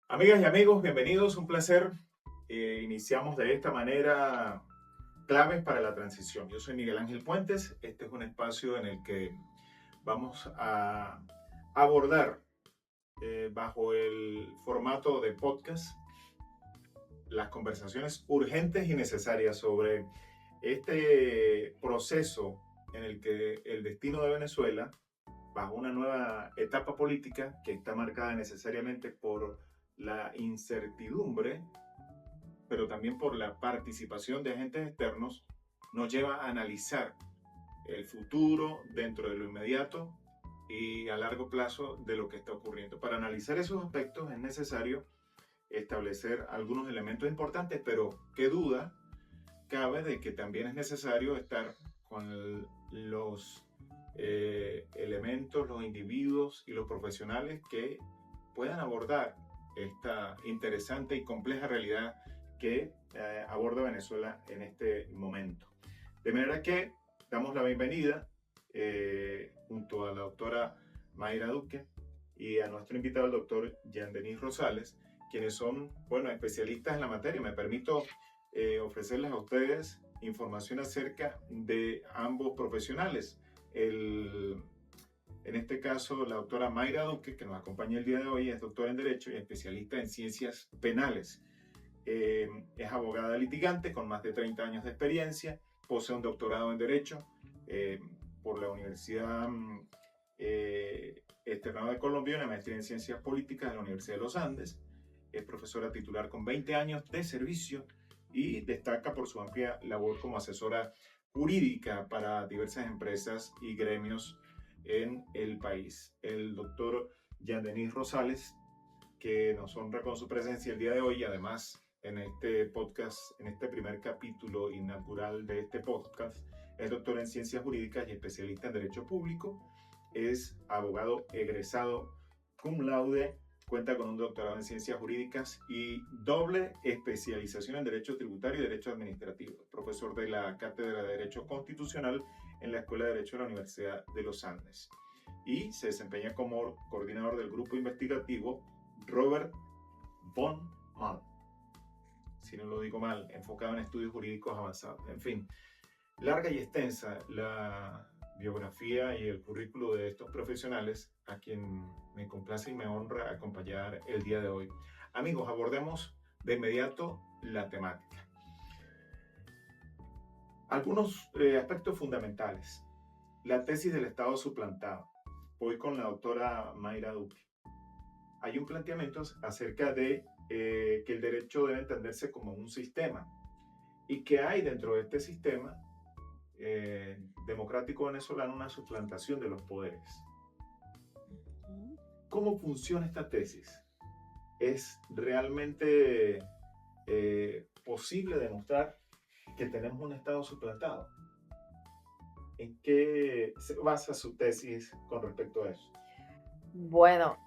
Amigas y amigos, bienvenidos, un placer. Iniciamos de esta manera claves para la transición. Yo soy Miguel Ángel Puentes. Este es un espacio en el que vamos a abordar bajo el formato de podcast las conversaciones urgentes y necesarias sobre este proceso en el que el destino de Venezuela, bajo una nueva etapa política que está marcada necesariamente por la incertidumbre, pero también por la participación de agentes externos, nos lleva a analizar el futuro dentro de lo inmediato y a largo plazo de lo que está ocurriendo. Para analizar esos aspectos es necesario establecer algunos elementos importantes, pero qué duda cabe de que también es necesario estar con los elementos, los individuos y los profesionales que puedan abordar esta interesante y compleja realidad que aborda Venezuela en este momento. De manera que damos la bienvenida junto a la doctora Mayra Duque y a nuestro invitado, el doctor Jean Denis Rosales, quienes son, bueno, especialistas en la materia. Me permito ofrecerles a ustedes información acerca de ambos profesionales. En este caso, la doctora Mayra Duque, que nos acompaña el día de hoy, es doctora en Derecho y especialista en Ciencias Penales. Es abogada litigante con más de 30 años de experiencia, posee un doctorado en Derecho por la Universidad Externado de Colombia y una maestría en Ciencias Políticas de la Universidad de los Andes. Es profesora titular con 20 años de servicio y destaca por su amplia labor como asesora jurídica para diversas empresas y gremios en el país. El doctor Jean Denis Rosales, que nos honra con su presencia el día de hoy, y además en este podcast, en este primer capítulo inaugural de este podcast, es doctor en Ciencias Jurídicas y especialista en Derecho Público, es abogado egresado cum laude, cuenta con un doctorado en Ciencias Jurídicas y doble especialización en Derecho Tributario y Derecho Administrativo, profesor de la Cátedra de Derecho Constitucional en la Escuela de Derecho de la Universidad de los Andes, y se desempeña como coordinador del grupo investigativo Robert von Mann, si no lo digo mal, enfocado en estudios jurídicos avanzados. En fin, larga y extensa la biografía y el currículo de estos profesionales, a quien me complace y me honra acompañar el día de hoy. Amigos, abordemos de inmediato la temática. Algunos aspectos fundamentales. La tesis del Estado suplantado. Voy con la doctora Mayra Duque. Hay un planteamiento acerca de que el derecho debe entenderse como un sistema y que hay dentro de este sistema democrático venezolano una suplantación de los poderes. ¿Cómo funciona esta tesis? ¿Es realmente posible demostrar que tenemos un Estado suplantado? ¿En qué se basa su tesis con respecto a eso? Bueno,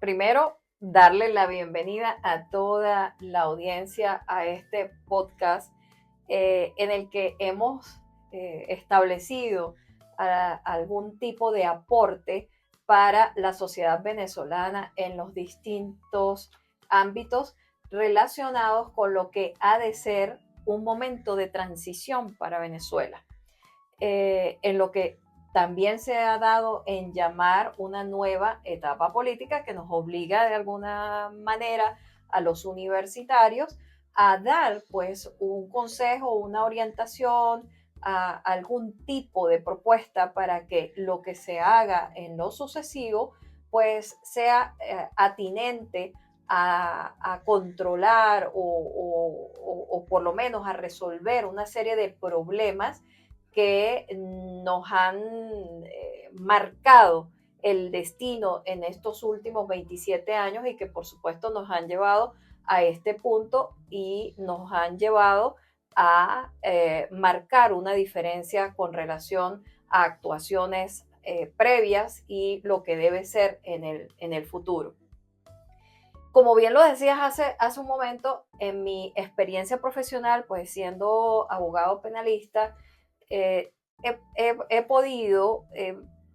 primero darle la bienvenida a toda la audiencia a este podcast en el que hemos establecido algún tipo de aporte para la sociedad venezolana en los distintos ámbitos relacionados con lo que ha de ser un momento de transición para Venezuela, en lo que también se ha dado en llamar una nueva etapa política que nos obliga de alguna manera a los universitarios a dar pues un consejo, una orientación, a algún tipo de propuesta para que lo que se haga en lo sucesivo pues sea atinente a controlar o por lo menos a resolver una serie de problemas que nos han marcado el destino en estos últimos 27 años y que por supuesto nos han llevado a este punto y nos han llevado a marcar una diferencia con relación a actuaciones previas y lo que debe ser en el futuro. Como bien lo decías hace un momento, en mi experiencia profesional, pues siendo abogado penalista, he podido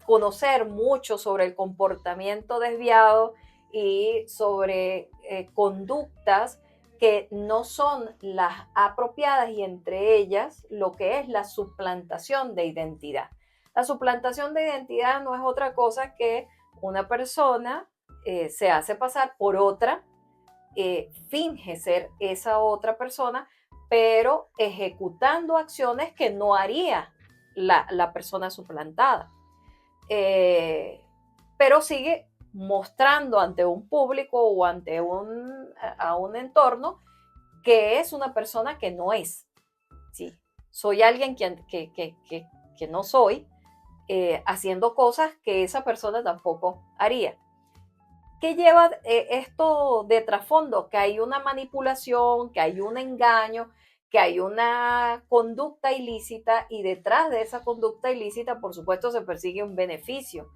conocer mucho sobre el comportamiento desviado y sobre conductas que no son las apropiadas, y entre ellas lo que es la suplantación de identidad. La suplantación de identidad no es otra cosa que una persona se hace pasar por otra, finge ser esa otra persona, pero ejecutando acciones que no haría la persona suplantada. Pero sigue mostrando ante un público o ante a un entorno que es una persona que no es. ¿Sí? Soy alguien que no soy, haciendo cosas que esa persona tampoco haría. ¿Qué lleva esto de trasfondo? Que hay una manipulación, que hay un engaño, que hay una conducta ilícita, y detrás de esa conducta ilícita, por supuesto, se persigue un beneficio.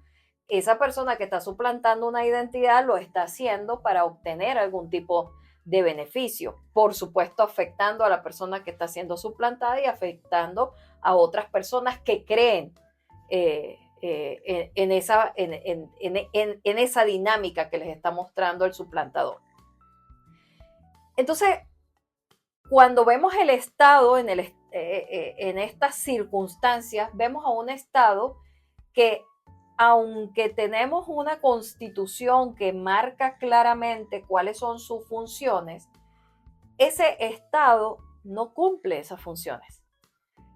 Esa persona que está suplantando una identidad lo está haciendo para obtener algún tipo de beneficio, por supuesto afectando a la persona que está siendo suplantada y afectando a otras personas que creen en esa dinámica que les está mostrando el suplantador. Entonces, cuando vemos el Estado en estas circunstancias, vemos a un Estado que, aunque tenemos una constitución que marca claramente cuáles son sus funciones, ese Estado no cumple esas funciones.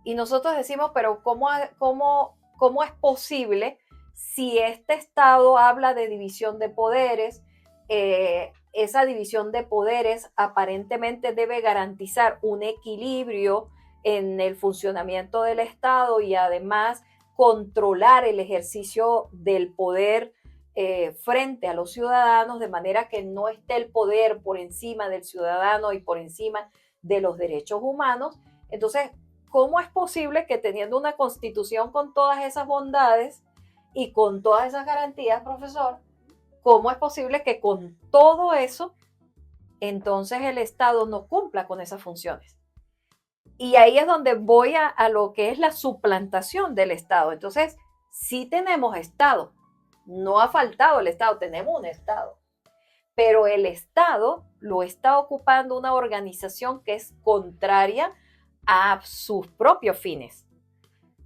Y nosotros decimos, pero ¿cómo es posible si este Estado habla de división de poderes? Esa división de poderes aparentemente debe garantizar un equilibrio en el funcionamiento del Estado y además controlar el ejercicio del poder frente a los ciudadanos, de manera que no esté el poder por encima del ciudadano y por encima de los derechos humanos. Entonces, ¿cómo es posible que, teniendo una constitución con todas esas bondades y con todas esas garantías, profesor, cómo es posible que con todo eso, entonces el Estado no cumpla con esas funciones? Y ahí es donde voy a lo que es la suplantación del Estado. Entonces, sí tenemos Estado, no ha faltado el Estado, tenemos un Estado, pero el Estado lo está ocupando una organización que es contraria a sus propios fines.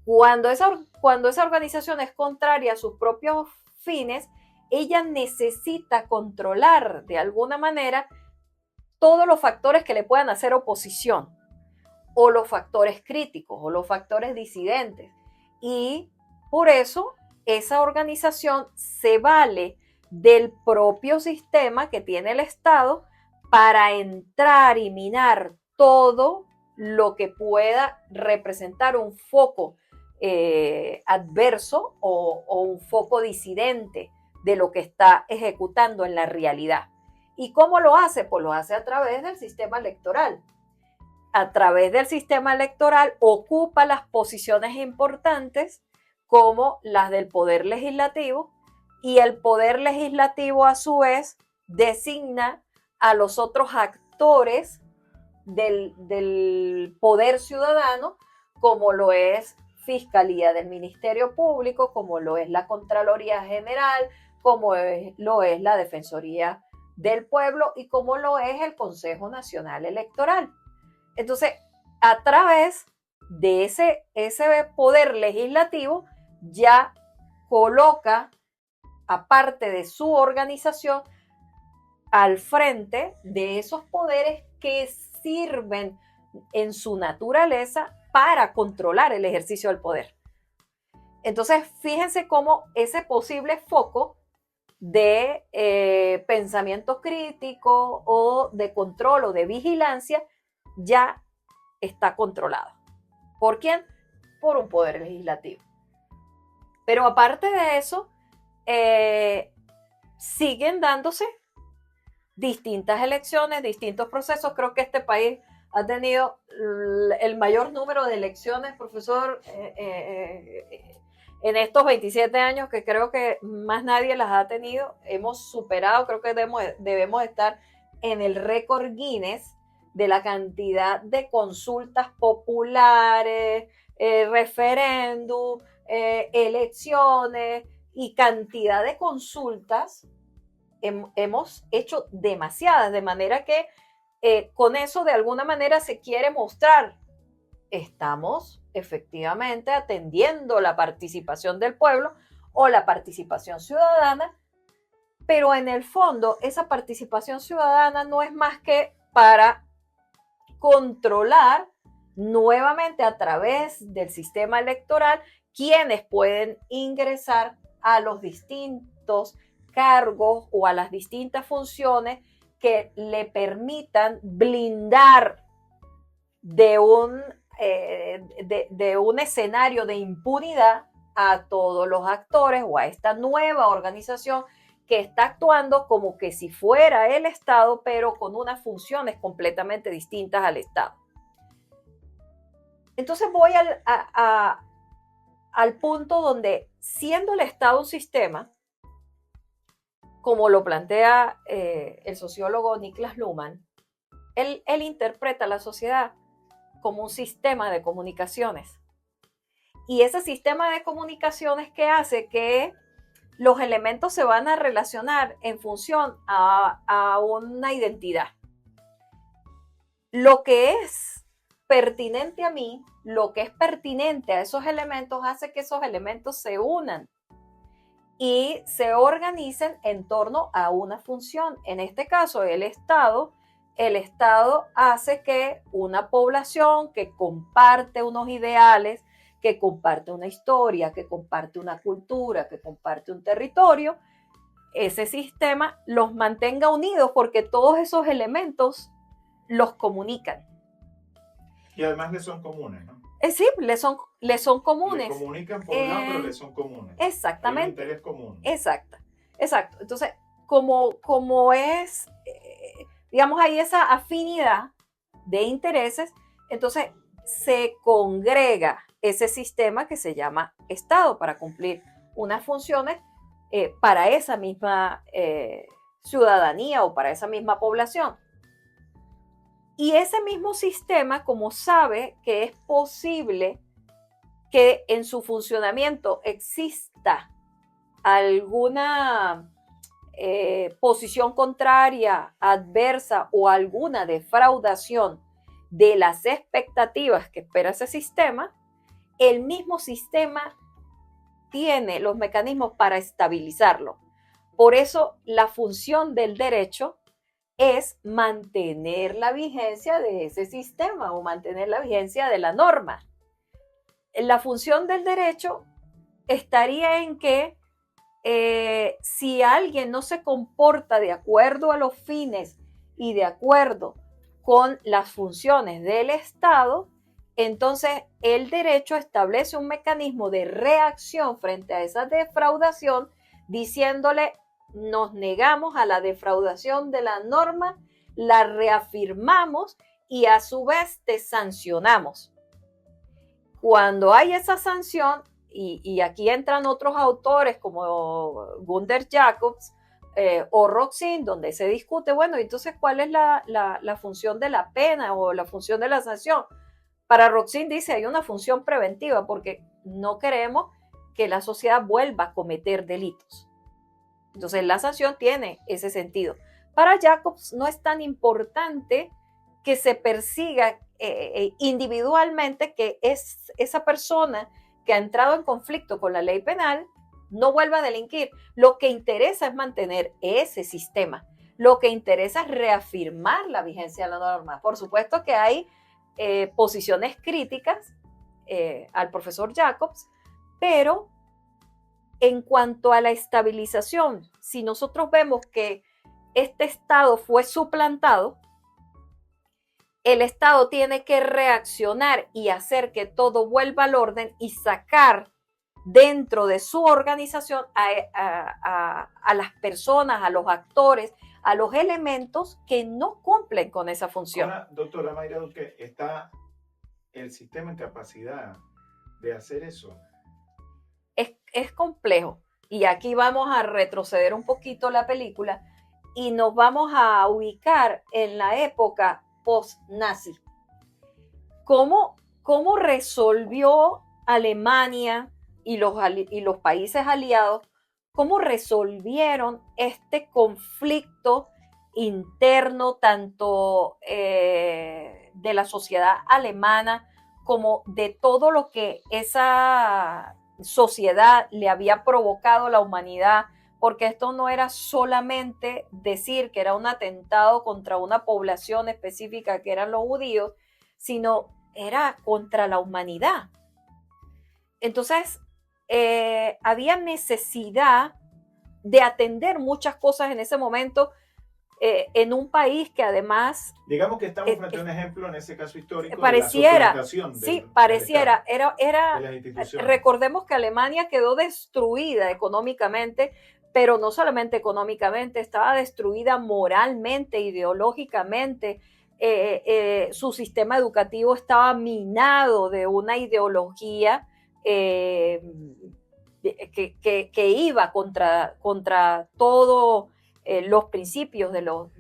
Cuando esa organización es contraria a sus propios fines, ella necesita controlar de alguna manera todos los factores que le puedan hacer oposición, o los factores críticos, o los factores disidentes. Y por eso esa organización se vale del propio sistema que tiene el Estado para entrar y minar todo lo que pueda representar un foco adverso o un foco disidente de lo que está ejecutando en la realidad. ¿Y cómo lo hace? Pues lo hace a través del sistema electoral. A través del sistema electoral ocupa las posiciones importantes como las del poder legislativo, y el poder legislativo a su vez designa a los otros actores del poder ciudadano, como lo es Fiscalía del Ministerio Público, como lo es la Contraloría General, como lo es la Defensoría del Pueblo y como lo es el Consejo Nacional Electoral. Entonces, a través de ese poder legislativo, ya coloca, aparte de su organización, al frente de esos poderes que sirven en su naturaleza para controlar el ejercicio del poder. Entonces, fíjense cómo ese posible foco de pensamiento crítico o de control o de vigilancia ya está controlado. ¿Por quién? Por un poder legislativo. Pero aparte de eso, siguen dándose distintas elecciones, distintos procesos. Creo que este país ha tenido el mayor número de elecciones, profesor, en estos 27 años, que creo que más nadie las ha tenido. Hemos superado, creo que debemos estar en el récord Guinness de la cantidad de consultas populares, referéndum, elecciones y cantidad de consultas hemos hecho demasiadas, de manera que con eso de alguna manera se quiere mostrar, estamos efectivamente atendiendo la participación del pueblo o la participación ciudadana, pero en el fondo esa participación ciudadana no es más que para controlar nuevamente a través del sistema electoral quienes pueden ingresar a los distintos cargos o a las distintas funciones que le permitan blindar de un escenario de impunidad a todos los actores o a esta nueva organización que está actuando como que si fuera el Estado, pero con unas funciones completamente distintas al Estado. Entonces voy al punto donde, siendo el Estado un sistema, como lo plantea el sociólogo Niklas Luhmann, él interpreta la sociedad como un sistema de comunicaciones. Y ese sistema de comunicaciones que hace que los elementos se van a relacionar en función a una identidad. Lo que es pertinente a mí, lo que es pertinente a esos elementos, hace que esos elementos se unan y se organicen en torno a una función. En este caso, el Estado hace que una población que comparte unos ideales, que comparte una historia, que comparte una cultura, que comparte un territorio, ese sistema los mantenga unidos porque todos esos elementos los comunican. Y además les son comunes, ¿no? Sí, les son comunes. Les comunican por un lado, pero les son comunes. Exactamente. Hay un interés común. Exacto. Entonces, como es, digamos, hay esa afinidad de intereses, entonces se congrega ese sistema que se llama Estado para cumplir unas funciones para esa misma ciudadanía o para esa misma población. Y ese mismo sistema, como sabe que es posible que en su funcionamiento exista alguna posición contraria, adversa o alguna defraudación de las expectativas que espera ese sistema, el mismo sistema tiene los mecanismos para estabilizarlo. Por eso la función del derecho es mantener la vigencia de ese sistema o mantener la vigencia de la norma. La función del derecho estaría en que si alguien no se comporta de acuerdo a los fines y de acuerdo con las funciones del Estado, entonces el derecho establece un mecanismo de reacción frente a esa defraudación, diciéndole: nos negamos a la defraudación de la norma, la reafirmamos y a su vez te sancionamos. Cuando hay esa sanción, y aquí entran otros autores como Gunther Jacobs o Roxin, donde se discute, bueno, entonces, ¿cuál es la función de la pena o la función de la sanción? Para Roxin dice, hay una función preventiva porque no queremos que la sociedad vuelva a cometer delitos. Entonces, la sanción tiene ese sentido. Para Jacobs no es tan importante que se persiga individualmente que esa persona que ha entrado en conflicto con la ley penal no vuelva a delinquir. Lo que interesa es mantener ese sistema. Lo que interesa es reafirmar la vigencia de la norma. Por supuesto que hay posiciones críticas al profesor Jacobs, pero en cuanto a la estabilización, si nosotros vemos que este Estado fue suplantado, el Estado tiene que reaccionar y hacer que todo vuelva al orden y sacar dentro de su organización a las personas, a los actores, a los elementos que no cumplen con esa función. Ahora, doctora Mayra Duque, ¿está el sistema en capacidad de hacer eso? Es complejo. Y aquí vamos a retroceder un poquito la película y nos vamos a ubicar en la época post-nazi. ¿Cómo resolvió Alemania y los países aliados cómo resolvieron este conflicto interno tanto de la sociedad alemana como de todo lo que esa sociedad le había provocado a la humanidad, porque esto no era solamente decir que era un atentado contra una población específica que eran los judíos, sino era contra la humanidad. Entonces, había necesidad de atender muchas cosas en ese momento en un país que además... Digamos que estamos frente a un ejemplo, en ese caso histórico, pareciera, de la suplantación sí, pareciera, del Estado, de las instituciones. Recordemos que Alemania quedó destruida económicamente, pero no solamente económicamente, estaba destruida moralmente, ideológicamente. Su sistema educativo estaba minado de una ideología que iba contra todo los principios de lo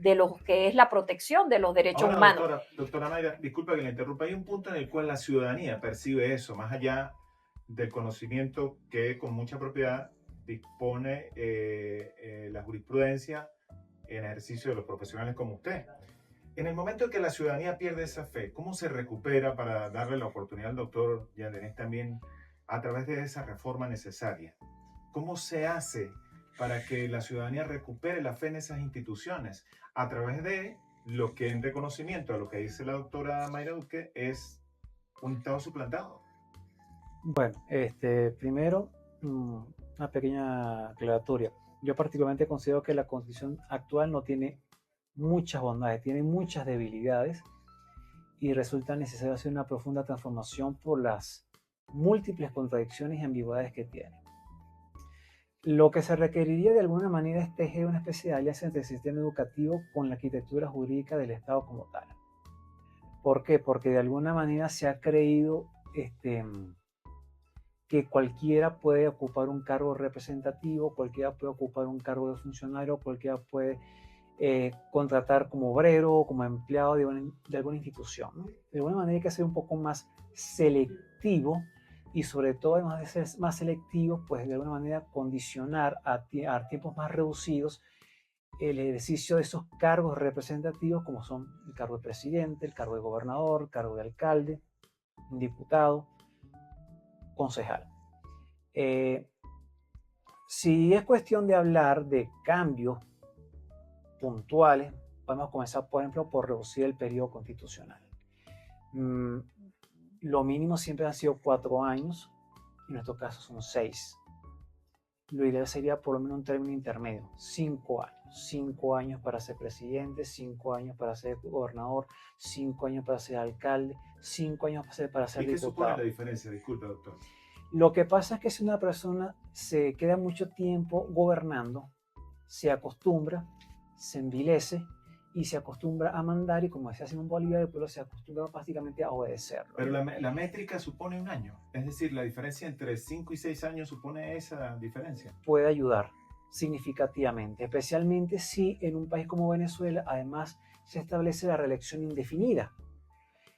que es la protección de los derechos Ahora, humanos. Doctora Mayra, disculpa que la interrumpa, hay un punto en el cual la ciudadanía percibe eso, más allá del conocimiento que con mucha propiedad dispone la jurisprudencia en ejercicio de los profesionales como usted. En el momento en que la ciudadanía pierde esa fe, ¿cómo se recupera para darle la oportunidad al doctor Jean-Denis también a través de esa reforma necesaria? ¿Cómo se hace para que la ciudadanía recupere la fe en esas instituciones? A través de lo que en reconocimiento a lo que dice la doctora Mayra Duque es un Estado suplantado. Bueno, primero, una pequeña aclaratoria. Yo particularmente considero que la Constitución actual no tiene muchas bondades, tiene muchas debilidades y resulta necesario hacer una profunda transformación por las múltiples contradicciones y ambigüedades que tiene. Lo que se requeriría de alguna manera es tejer una especie de alianza entre el sistema educativo con la arquitectura jurídica del Estado como tal. ¿Por qué? Porque de alguna manera se ha creído que cualquiera puede ocupar un cargo representativo, cualquiera puede ocupar un cargo de funcionario, cualquiera puede contratar como obrero o como empleado de alguna institución, ¿no? De alguna manera hay que ser un poco más selectivo y sobre todo, además de ser más selectivo, pues de alguna manera condicionar a tiempos más reducidos el ejercicio de esos cargos representativos como son el cargo de presidente, el cargo de gobernador, el cargo de alcalde, diputado, concejal. Si es cuestión de hablar de cambios puntuales, podemos comenzar, por ejemplo, por reducir el periodo constitucional. Lo mínimo siempre han sido 4 años, en nuestro caso son 6. Lo ideal sería por lo menos un término intermedio, 5 años. 5 años para ser presidente, 5 años para ser gobernador, 5 años para ser alcalde, 5 años para ser diputado. ¿Y qué supone la diferencia? Disculpe, doctor. Lo que pasa es que si una persona se queda mucho tiempo gobernando, se acostumbra, se envilece y se acostumbra a mandar, y como decía Simón Bolívar, el pueblo se acostumbra prácticamente a obedecerlo. Pero la métrica supone un año, es decir, la diferencia entre 5 y 6 años supone esa diferencia. Puede ayudar significativamente, especialmente si en un país como Venezuela además se establece la reelección indefinida.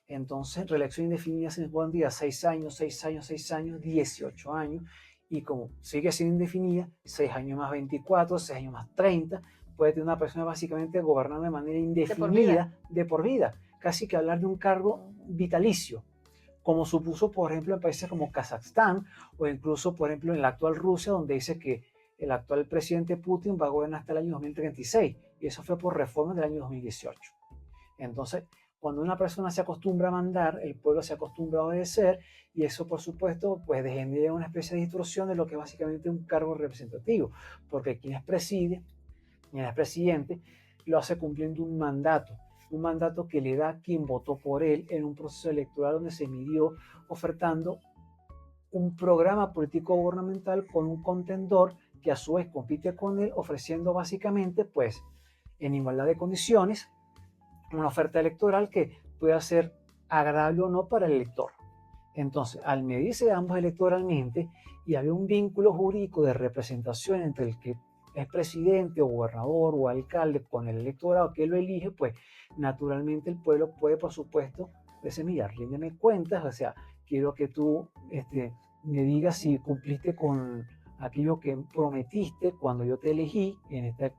Entonces, reelección indefinida se pondría 6 años, 6 años, 6 años, 18 años, y como sigue siendo indefinida, 6 años más 24, 6 años más 30, puede tener una persona básicamente gobernando de manera indefinida, de por vida, casi que hablar de un cargo vitalicio, como supuso, por ejemplo, en países como Kazajstán, o incluso, por ejemplo, en la actual Rusia, donde dice que el actual presidente Putin va a gobernar hasta el año 2036, y eso fue por reforma del año 2018. Entonces, cuando una persona se acostumbra a mandar, el pueblo se acostumbra a obedecer, y eso, por supuesto, pues genera una especie de distorsión de lo que es básicamente un cargo representativo, porque quien es presidente, lo hace cumpliendo un mandato que le da a quien votó por él en un proceso electoral donde se midió ofertando un programa político gubernamental con un contendor que a su vez compite con él, ofreciendo básicamente, pues, en igualdad de condiciones, una oferta electoral que pueda ser agradable o no para el elector. Entonces, al medirse ambos electoralmente y haber un vínculo jurídico de representación entre el que es presidente o gobernador o alcalde con el electorado que lo elige, pues naturalmente el pueblo puede, por supuesto, decir, mira, ríndeme cuentas, o sea, quiero que tú me digas si cumpliste con aquello que prometiste cuando yo te elegí en este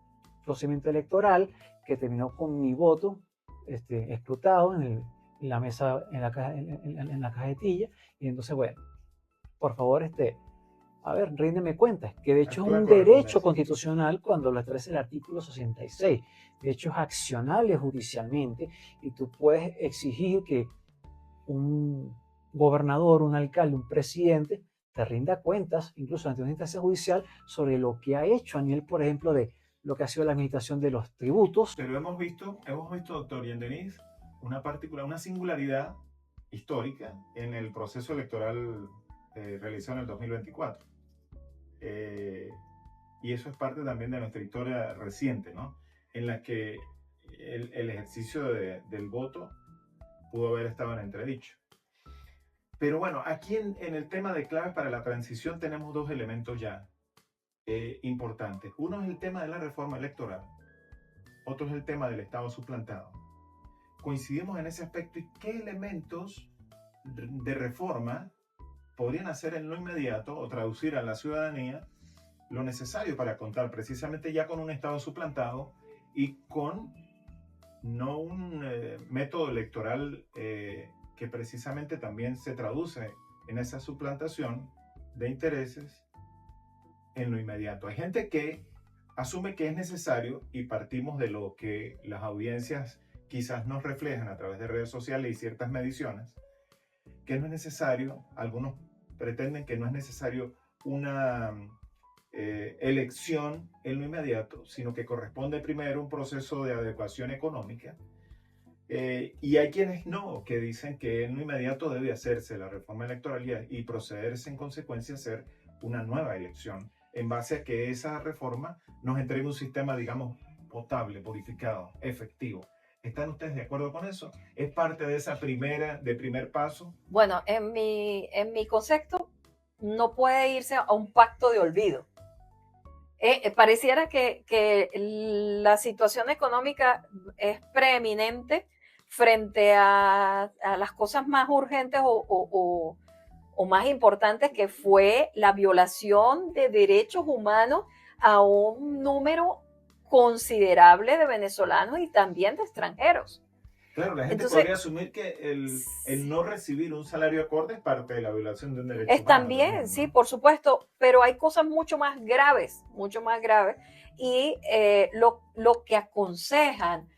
procedimiento electoral que terminó con mi voto escrutado en la mesa, en la cajetilla. Y entonces, bueno, por favor, a ver, ríndeme cuentas, que de hecho es un derecho constitucional cuando lo establece el artículo 66. De hecho, es accionable judicialmente y tú puedes exigir que un gobernador, un alcalde, un presidente te rinda cuentas, incluso ante una instancia judicial, sobre lo que ha hecho a nivel, por ejemplo, de lo que ha sido la administración de los tributos. Pero hemos visto, doctor Yendenis, una singularidad histórica en el proceso electoral realizado en el 2024. Y eso es parte también de nuestra historia reciente, ¿no? En la que el ejercicio del voto pudo haber estado en entredicho. Pero bueno, aquí en el tema de claves para la transición tenemos dos elementos ya importantes. Uno es el tema de la reforma electoral, otro es el tema del Estado suplantado. Coincidimos en ese aspecto y qué elementos de reforma podrían hacer en lo inmediato o traducir a la ciudadanía lo necesario para contar precisamente ya con un Estado suplantado y con no un método electoral que precisamente también se traduce en esa suplantación de intereses en lo inmediato. Hay gente que asume que es necesario, y partimos de lo que las audiencias quizás nos reflejan a través de redes sociales y ciertas mediciones, que no es necesario, algunos pretenden que no es necesario una elección en lo inmediato, sino que corresponde primero un proceso de adecuación económica. Y hay quienes no, que dicen que en lo inmediato debe hacerse la reforma electoral y procederse en consecuencia a hacer una nueva elección, en base a que esa reforma nos entregue un sistema, digamos, potable, purificado, efectivo. ¿Están ustedes de acuerdo con eso? ¿Es parte de esa primer paso? Bueno, en mi concepto, no puede irse a un pacto de olvido. Pareciera que la situación económica es preeminente frente a las cosas más urgentes o más importantes, que fue la violación de derechos humanos a un número considerable de venezolanos y también de extranjeros. Claro, la gente podría asumir que el no recibir un salario acorde es parte de la violación de un derecho humano. También, ¿no? Sí, por supuesto, pero hay cosas mucho más graves, y lo que aconsejan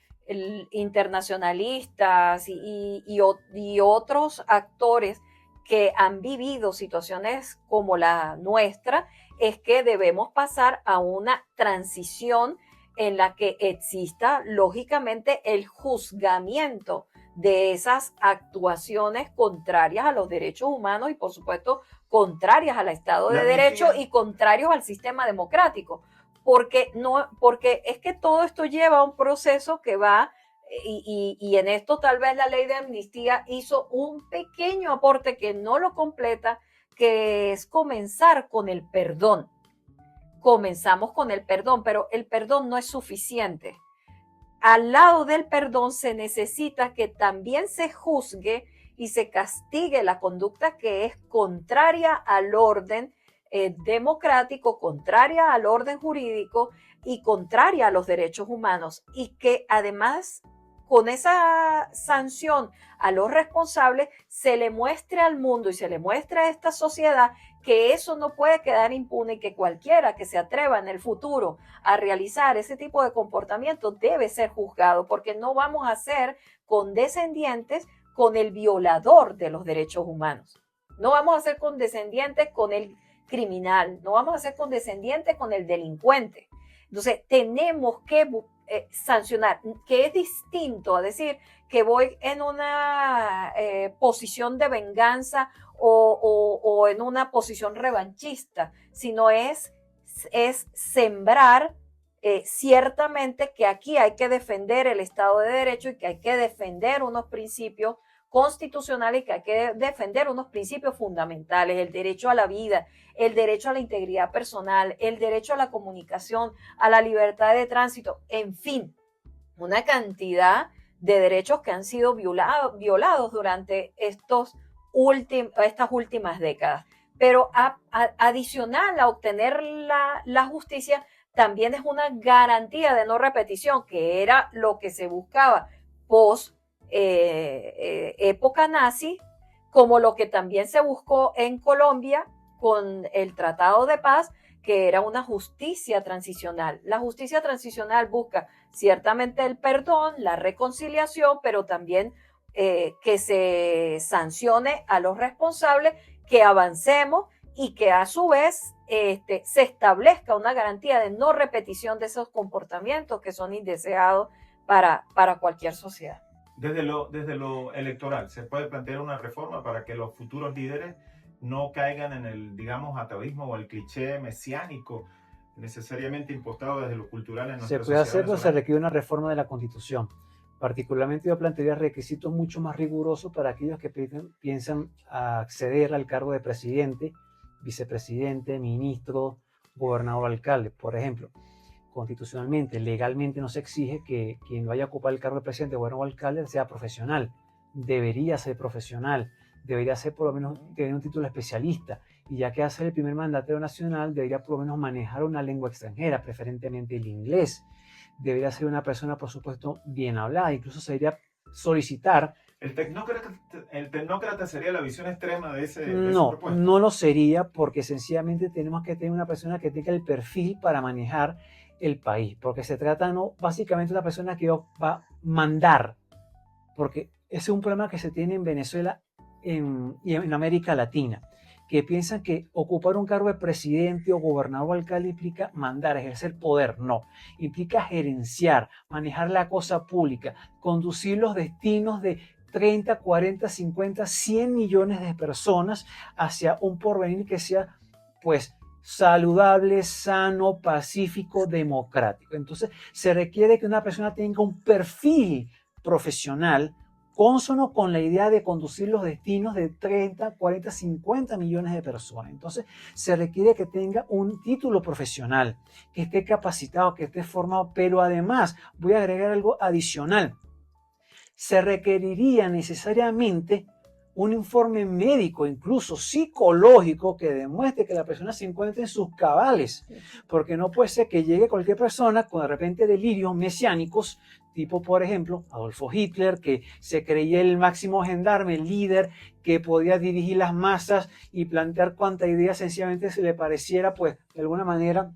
internacionalistas y otros actores que han vivido situaciones como la nuestra es que debemos pasar a una transición en la que exista, lógicamente, el juzgamiento de esas actuaciones contrarias a los derechos humanos y, por supuesto, contrarias al Estado de Derecho y contrarios al sistema democrático. Porque es que todo esto lleva a un proceso que va, y en esto tal vez la ley de amnistía hizo un pequeño aporte que no lo completa, que es comenzar con el perdón. Comenzamos con el perdón, pero el perdón no es suficiente. Al lado del perdón se necesita que también se juzgue y se castigue la conducta que es contraria al orden democrático, contraria al orden jurídico y contraria a los derechos humanos, y que además con esa sanción a los responsables se le muestre al mundo y se le muestre a esta sociedad que eso no puede quedar impune y que cualquiera que se atreva en el futuro a realizar ese tipo de comportamiento debe ser juzgado, porque no vamos a ser condescendientes con el violador de los derechos humanos. No vamos a ser condescendientes con el criminal, no vamos a ser condescendientes con el delincuente. Entonces, tenemos que sancionar, que es distinto a decir que voy en una posición de venganza o en una posición revanchista, sino es sembrar ciertamente que aquí hay que defender el Estado de Derecho y que hay que defender unos principios constitucionales y que hay que defender unos principios fundamentales: el derecho a la vida, el derecho a la integridad personal, el derecho a la comunicación, a la libertad de tránsito, en fin, una cantidad de derechos que han sido violados durante estas últimas décadas. pero adicional a obtener la justicia, también es una garantía de no repetición, que era lo que se buscaba post época nazi, como lo que también se buscó en Colombia con el Tratado de Paz, que era una justicia transicional. La justicia transicional busca ciertamente el perdón, la reconciliación, pero también que se sancione a los responsables, que avancemos y que a su vez se establezca una garantía de no repetición de esos comportamientos que son indeseados para cualquier sociedad. Desde lo electoral, ¿se puede plantear una reforma para que los futuros líderes no caigan en el, digamos, atavismo o el cliché mesiánico necesariamente impostado desde lo cultural en nuestra Se puede sociedad hacer, pero se venezolana? requiere una reforma de la Constitución. Particularmente yo plantearía requisitos mucho más rigurosos para aquellos que piensan acceder al cargo de presidente, vicepresidente, ministro, gobernador, alcalde. Por ejemplo, constitucionalmente, legalmente no se exige que quien vaya a ocupar el cargo de presidente, gobernador o alcalde sea profesional. Debería ser profesional, debería ser por lo menos tener un título especialista. Y ya que hace el primer mandatario nacional, debería por lo menos manejar una lengua extranjera, preferentemente el inglés. Debería ser una persona, por supuesto, bien hablada. Incluso se debería solicitar. El tecnócrata sería la visión extrema de esa No, propuesta. no lo sería, porque sencillamente tenemos que tener una persona que tenga el perfil para manejar el país, porque se trata no básicamente de una persona que va a mandar, porque ese es un problema que se tiene en Venezuela y en América Latina, que piensan que ocupar un cargo de presidente o gobernador o alcalde implica mandar, ejercer poder. No, implica gerenciar, manejar la cosa pública, conducir los destinos de 30, 40, 50, 100 millones de personas hacia un porvenir que sea, pues, saludable, sano, pacífico, democrático. Entonces, se requiere que una persona tenga un perfil profesional cónsono con la idea de conducir los destinos de 30, 40, 50 millones de personas. Entonces, se requiere que tenga un título profesional, que esté capacitado, que esté formado, pero además, voy a agregar algo adicional. Se requeriría necesariamente un informe médico, incluso psicológico, que demuestre que la persona se encuentra en sus cabales, porque no puede ser que llegue cualquier persona con de repente delirios mesiánicos, tipo por ejemplo Adolfo Hitler, que se creía el máximo gendarme, el líder, que podía dirigir las masas y plantear cuanta idea sencillamente se le pareciera, pues de alguna manera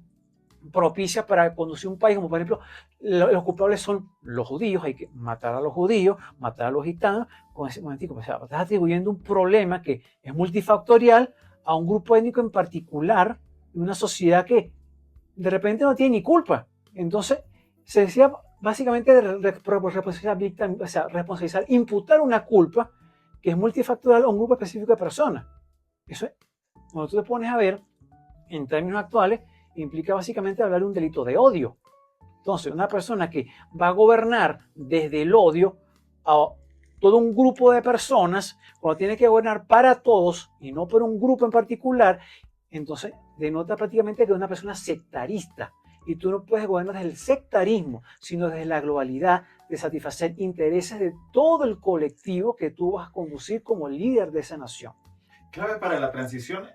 propicia para conducir un país, como por ejemplo, los culpables son los judíos, hay que matar a los judíos, matar a los gitanos, con ese momentico, o sea, estás atribuyendo un problema que es multifactorial a un grupo étnico en particular, de una sociedad que de repente no tiene ni culpa. Entonces, se decía básicamente responsabilizar, imputar una culpa que es multifactorial a un grupo específico de personas. Eso es, cuando tú te pones a ver, en términos actuales, implica básicamente hablar de un delito de odio. Entonces, una persona que va a gobernar desde el odio a todo un grupo de personas, cuando tiene que gobernar para todos y no por un grupo en particular, entonces denota prácticamente que es una persona sectarista. Y tú no puedes gobernar desde el sectarismo, sino desde la globalidad de satisfacer intereses de todo el colectivo que tú vas a conducir como líder de esa nación. Clave para la transición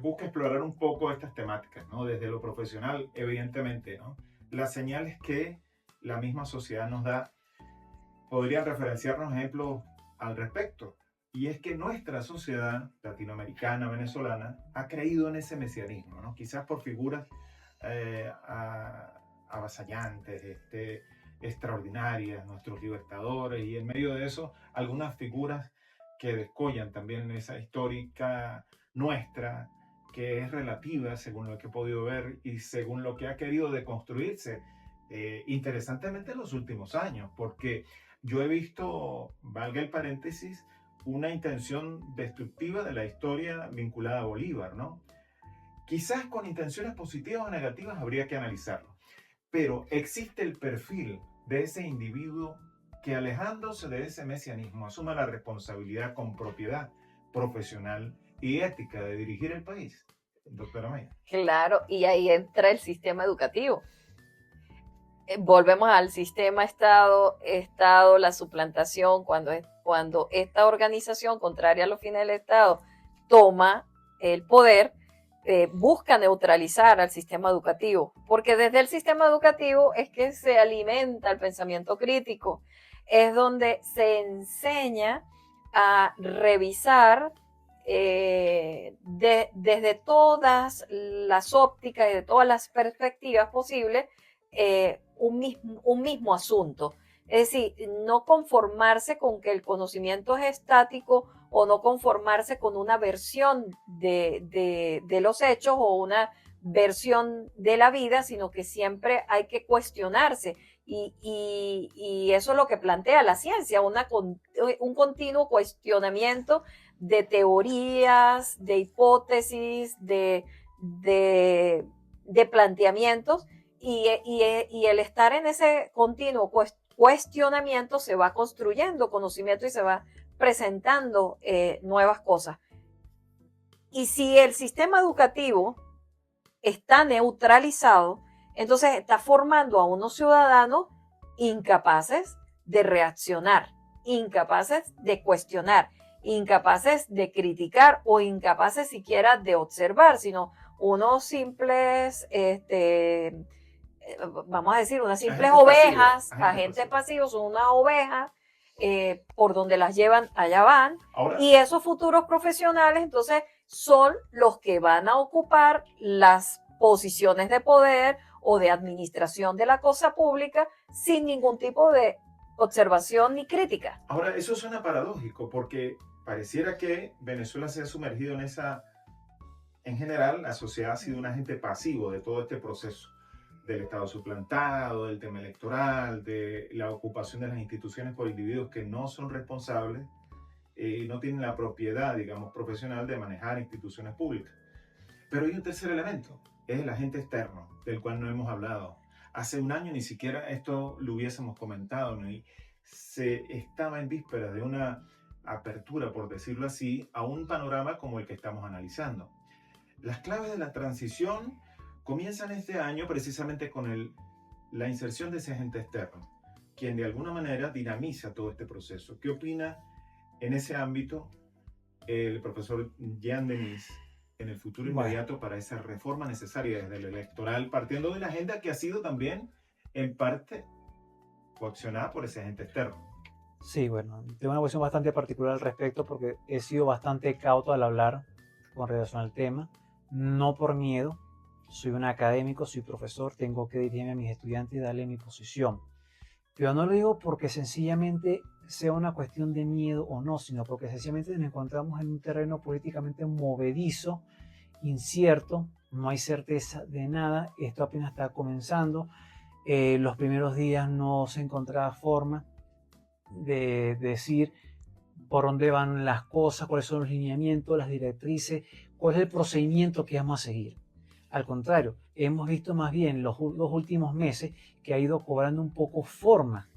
busca explorar un poco estas temáticas, ¿no? Desde lo profesional, evidentemente, ¿no? Las señales que la misma sociedad nos da podrían referenciarnos ejemplos al respecto. Y es que nuestra sociedad latinoamericana, venezolana, ha creído en ese mesianismo, ¿no? Quizás por figuras avasallantes, extraordinarias, nuestros libertadores, y en medio de eso, algunas figuras que descollan también esa histórica nuestra, que es relativa según lo que he podido ver y según lo que ha querido deconstruirse interesantemente en los últimos años, porque yo he visto, valga el paréntesis, una intención destructiva de la historia vinculada a Bolívar, ¿no? Quizás con intenciones positivas o negativas habría que analizarlo, pero existe el perfil de ese individuo que, alejándose de ese mesianismo, asuma la responsabilidad con propiedad profesional y ética de dirigir el país. Doctora Maya. Claro, y ahí entra el sistema educativo. Volvemos al sistema Estado, la suplantación, cuando esta organización, contraria a los fines del Estado, toma el poder, busca neutralizar al sistema educativo, porque desde el sistema educativo es que se alimenta el pensamiento crítico, es donde se enseña a revisar desde todas las ópticas y de todas las perspectivas posibles un mismo asunto. Es decir, no conformarse con que el conocimiento es estático o no conformarse con una versión de los hechos o una versión de la vida, sino que siempre hay que cuestionarse. Y eso es lo que plantea la ciencia, un continuo cuestionamiento de teorías, de hipótesis, de planteamientos, y el estar en ese continuo cuestionamiento se va construyendo conocimiento y se va presentando nuevas cosas. Y si el sistema educativo está neutralizado, entonces está formando a unos ciudadanos incapaces de reaccionar, incapaces de cuestionar, incapaces de criticar o incapaces siquiera de observar, sino unos simples, vamos a decir, unas simples ovejas, agentes pasivos, son unas ovejas, por donde las llevan, allá van. Ahora, y esos futuros profesionales, entonces, son los que van a ocupar las posiciones de poder o de administración de la cosa pública sin ningún tipo de observación ni crítica. Ahora, eso suena paradójico porque pareciera que Venezuela se ha sumergido en esa... En general, la sociedad ha sido un agente pasivo de todo este proceso del Estado suplantado, del tema electoral, de la ocupación de las instituciones por individuos que no son responsables y no tienen la propiedad, digamos, profesional de manejar instituciones públicas. Pero hay un tercer elemento, es el agente externo, del cual no hemos hablado. Hace un año ni siquiera esto lo hubiésemos comentado, ¿no? Y se estaba en vísperas de una apertura, por decirlo así, a un panorama como el que estamos analizando. Las claves de la transición comienzan este año precisamente con la inserción de ese agente externo, quien de alguna manera dinamiza todo este proceso. ¿Qué opina en ese ámbito el profesor Jean Denis en el futuro inmediato para esa reforma necesaria desde el electoral, partiendo de la agenda que ha sido también en parte coaccionada por ese agente externo? Sí, bueno, tengo una posición bastante particular al respecto porque he sido bastante cauto al hablar con relación al tema, no por miedo. Soy un académico, soy profesor, tengo que dirigirme a mis estudiantes y darle mi posición. Pero no lo digo porque sencillamente sea una cuestión de miedo o no, sino porque sencillamente nos encontramos en un terreno políticamente movedizo, incierto, no hay certeza de nada, esto apenas está comenzando. Los primeros días no se encontraba forma de decir por dónde van las cosas, cuáles son los lineamientos, las directrices, cuál es el procedimiento que vamos a seguir. Al contrario, hemos visto más bien los últimos meses que ha ido cobrando un poco forma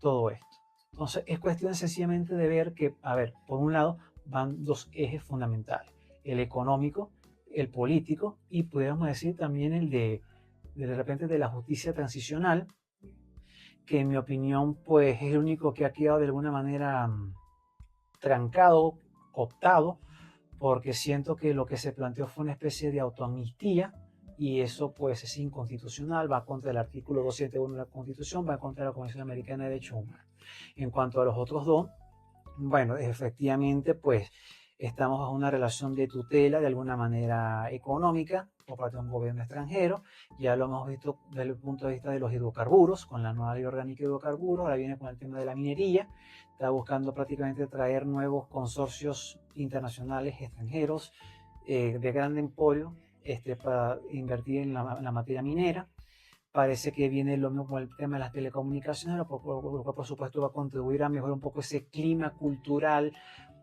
todo esto. Entonces es cuestión sencillamente de ver que, a ver, por un lado van dos ejes fundamentales, el económico, el político y pudiéramos decir también el de repente de la justicia transicional, que en mi opinión pues es el único que ha quedado de alguna manera trancado, cooptado, porque siento que lo que se planteó fue una especie de autoamnistía y eso pues es inconstitucional, va contra el artículo 271 de la Constitución, va contra la Convención Americana de Derechos Humanos. En cuanto a los otros dos, bueno, efectivamente pues estamos bajo una relación de tutela de alguna manera económica por parte de un gobierno extranjero. Ya lo hemos visto desde el punto de vista de los hidrocarburos, con la nueva ley orgánica de hidrocarburos, ahora viene con el tema de la minería, está buscando prácticamente traer nuevos consorcios internacionales extranjeros de gran emporio para invertir en la materia minera. Parece que viene lo mismo con el tema de las telecomunicaciones, lo cual por supuesto va a contribuir a mejorar un poco ese clima cultural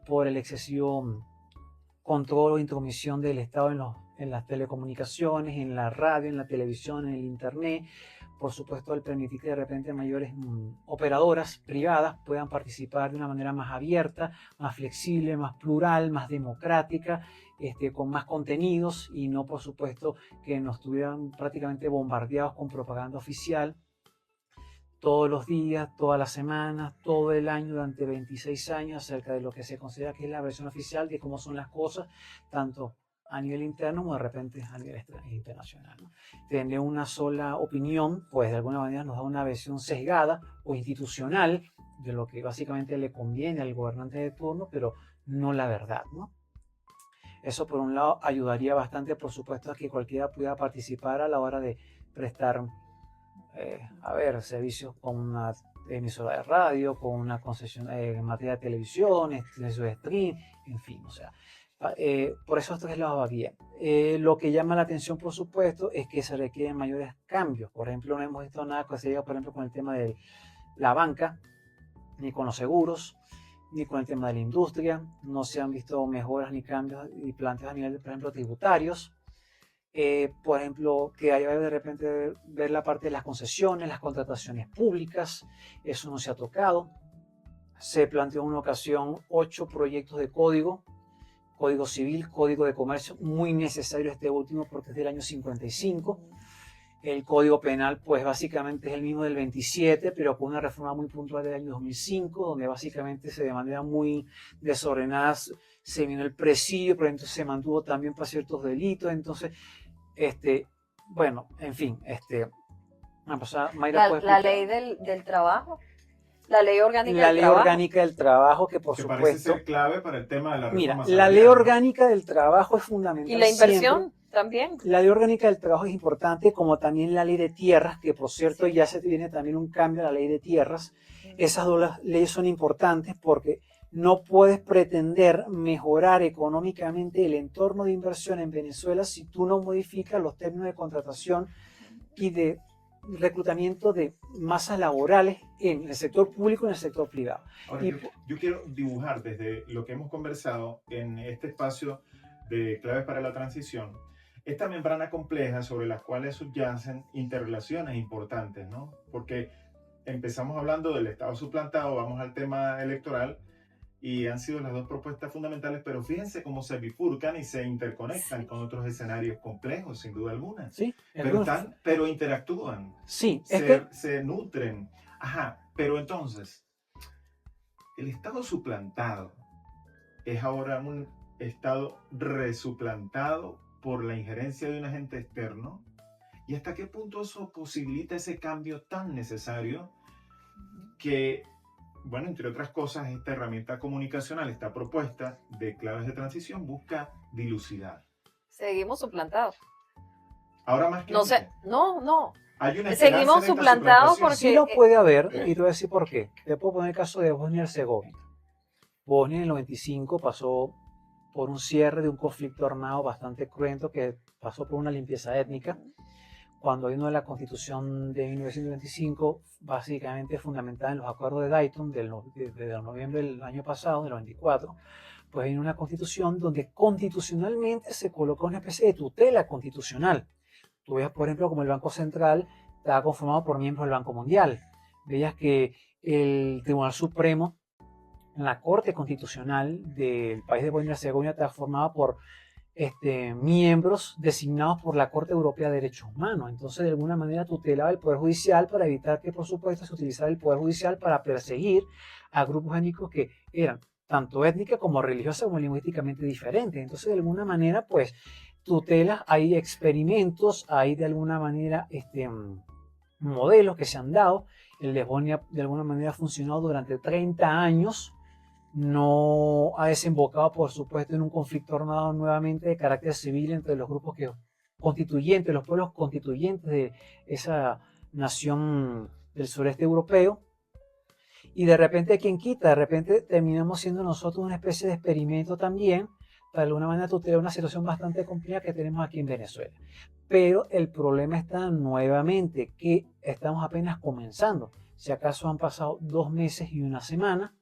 por el excesivo control o intromisión del Estado en las telecomunicaciones, en la radio, en la televisión, en el internet. Por supuesto, al permitir que de repente mayores operadoras privadas puedan participar de una manera más abierta, más flexible, más plural, más democrática, con más contenidos y no, por supuesto, que nos estuvieran prácticamente bombardeados con propaganda oficial. todos los días, todas las semanas, todo el año, durante 26 años, acerca de lo que se considera que es la versión oficial de cómo son las cosas, tanto a nivel interno como de repente a nivel internacional, ¿no? Tener una sola opinión, pues de alguna manera nos da una versión sesgada o institucional de lo que básicamente le conviene al gobernante de turno, pero no la verdad, ¿no? Eso por un lado ayudaría bastante, por supuesto, a que cualquiera pueda participar a la hora de prestar, servicios con una emisora de radio, con una concesión en materia de televisión, servicios de stream, en fin, o sea, por esos tres lados va bien. Lo que llama la atención, por supuesto, es que se requieren mayores cambios. Por ejemplo, no hemos visto nada que se diga, por ejemplo, con el tema de la banca, ni con los seguros, ni con el tema de la industria. No se han visto mejoras ni cambios y planteos a nivel, por ejemplo, tributarios. Por ejemplo, que haya de repente ver la parte de las concesiones, las contrataciones públicas, eso no se ha tocado. Se planteó en una ocasión 8 proyectos de código civil, código de comercio, muy necesario este último porque es del año 55. El código penal, pues básicamente es el mismo del 27, pero con una reforma muy puntual del año 2005, donde básicamente de manera muy desordenada se vino el presidio, pero entonces se mantuvo también para ciertos delitos. Entonces, bueno, en fin, Mayra puede La explicar. ley del trabajo, la ley orgánica La del ley trabajo. orgánica del trabajo, que por que supuesto... parece ser clave para el tema de la Mira, reforma la ley salarial, ¿no? orgánica del trabajo es fundamental. Y la inversión siempre. también. La ley orgánica del trabajo es importante, como también la ley de tierras, que por cierto ya se tiene también un cambio a la ley de tierras. Esas dos leyes son importantes porque no puedes pretender mejorar económicamente el entorno de inversión en Venezuela si tú no modificas los términos de contratación y de reclutamiento de masas laborales en el sector público y en el sector privado. Ahora, yo quiero dibujar desde lo que hemos conversado en este espacio de claves para la transición, esta membrana compleja sobre las cuales subyacen interrelaciones importantes, ¿no? Porque empezamos hablando del Estado suplantado, vamos al tema electoral, y han sido las dos propuestas fundamentales, pero fíjense cómo se bifurcan y se interconectan con otros escenarios complejos, sin duda alguna. Sí, pero interactúan. Sí, se nutren. Ajá, pero entonces, el Estado suplantado es ahora un Estado resuplantado por la injerencia de un agente externo. ¿Y hasta qué punto eso posibilita ese cambio tan necesario que, bueno, entre otras cosas, esta herramienta comunicacional, esta propuesta de claves de transición busca dilucidar? Seguimos suplantados. Ahora más que no sé, no. Hay una Seguimos suplantados porque... Sí lo puede haber, y te voy a decir por qué. Te puedo poner el caso de Bosnia y Herzegovina. Bosnia en el 95 pasó por un cierre de un conflicto armado bastante cruento que pasó por una limpieza étnica. Cuando vino la Constitución de 1925, básicamente fundamentada en los acuerdos de Dayton de noviembre del año pasado, del 94, pues vino una Constitución donde constitucionalmente se colocó una especie de tutela constitucional. Tú veías, por ejemplo, como el Banco Central estaba conformado por miembros del Banco Mundial. Veías que el Tribunal Supremo, la Corte Constitucional del país de Bosnia y Herzegovina, estaba formada por miembros designados por la Corte Europea de Derechos Humanos. Entonces, de alguna manera tutelaba el Poder Judicial para evitar que, por supuesto, se utilizara el Poder Judicial para perseguir a grupos étnicos que eran tanto étnica como religiosa como lingüísticamente diferentes. Entonces, de alguna manera, pues, tutelas, hay experimentos, hay de alguna manera modelos que se han dado. El de Bosnia, de alguna manera, ha funcionado durante 30 años. No ha desembocado, por supuesto, en un conflicto armado nuevamente de carácter civil entre los grupos constituyentes, los pueblos constituyentes de esa nación del sureste europeo. Y de repente, ¿quién quita? De repente terminamos siendo nosotros una especie de experimento también, para de alguna manera tutelar una situación bastante compleja que tenemos aquí en Venezuela. Pero el problema está nuevamente que estamos apenas comenzando. Si acaso han pasado 2 meses y 1 semana,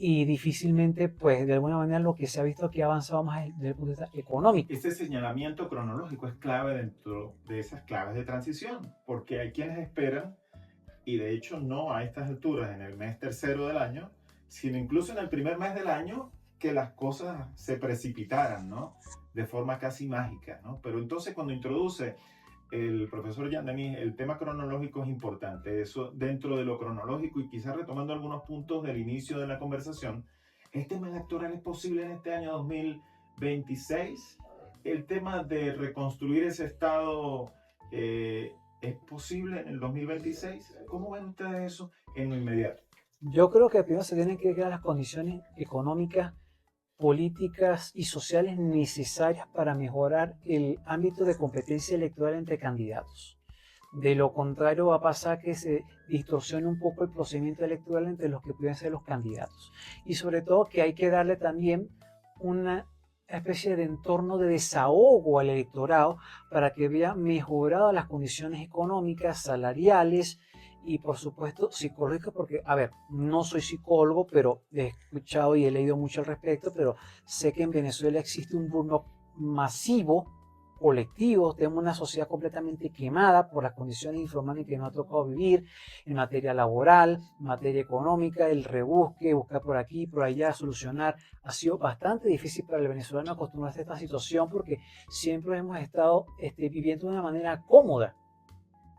y difícilmente, pues de alguna manera lo que se ha visto que ha avanzado más desde el punto de vista económico. Este señalamiento cronológico es clave dentro de esas claves de transición, porque hay quienes esperan, y de hecho no a estas alturas en el mes tercero del año, sino incluso en el primer mes del año, que las cosas se precipitaran, ¿no? De forma casi mágica, ¿no? Pero entonces cuando introduce el profesor Jean Denis, el tema cronológico es importante. Eso dentro de lo cronológico y quizás retomando algunos puntos del inicio de la conversación, ¿el tema electoral es posible en este año 2026? ¿El tema de reconstruir ese Estado es posible en el 2026? ¿Cómo ven ustedes eso en lo inmediato? Yo creo que primero se tienen que crear las condiciones económicas, políticas y sociales necesarias para mejorar el ámbito de competencia electoral entre candidatos. De lo contrario va a pasar que se distorsione un poco el procedimiento electoral entre los que pueden ser los candidatos. Y sobre todo que hay que darle también una especie de entorno de desahogo al electorado para que vea mejoradas las condiciones económicas, salariales y por supuesto psicológicas, porque, a ver, no soy psicólogo, pero he escuchado y he leído mucho al respecto, pero sé que en Venezuela existe un burnout masivo, colectivo, tenemos una sociedad completamente quemada por las condiciones infrahumanas que nos ha tocado vivir en materia laboral, en materia económica, el rebusque, buscar por aquí, por allá, solucionar. Ha sido bastante difícil para el venezolano acostumbrarse a esta situación porque siempre hemos estado viviendo de una manera cómoda.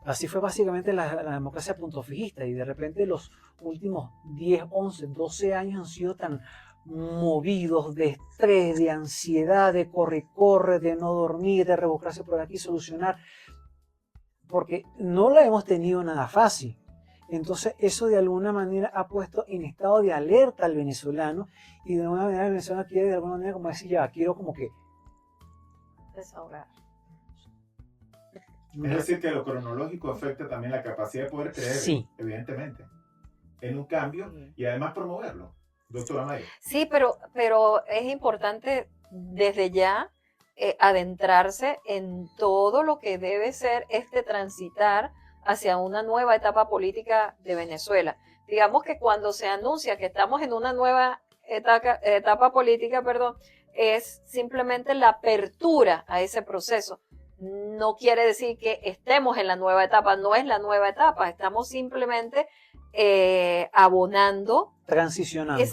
Así fue básicamente la democracia puntofijista y de repente los últimos 10, 11, 12 años han sido tan movidos de estrés, de ansiedad, de corre, de no dormir, de rebuscarse por aquí, solucionar, porque no la hemos tenido nada fácil. Entonces eso de alguna manera ha puesto en estado de alerta al venezolano y de alguna manera el venezolano quiere de alguna manera como decir, ya, quiero como que desahogar. Es decir, que lo cronológico afecta también la capacidad de poder creer, sí, evidentemente, en un cambio y además promoverlo. Doctora Maya. Sí, pero es importante desde ya adentrarse en todo lo que debe ser transitar hacia una nueva etapa política de Venezuela. Digamos que cuando se anuncia que estamos en una nueva etapa política, es simplemente la apertura a ese proceso. No quiere decir que estemos en la nueva etapa, no es la nueva etapa, estamos simplemente abonando. Transicionando.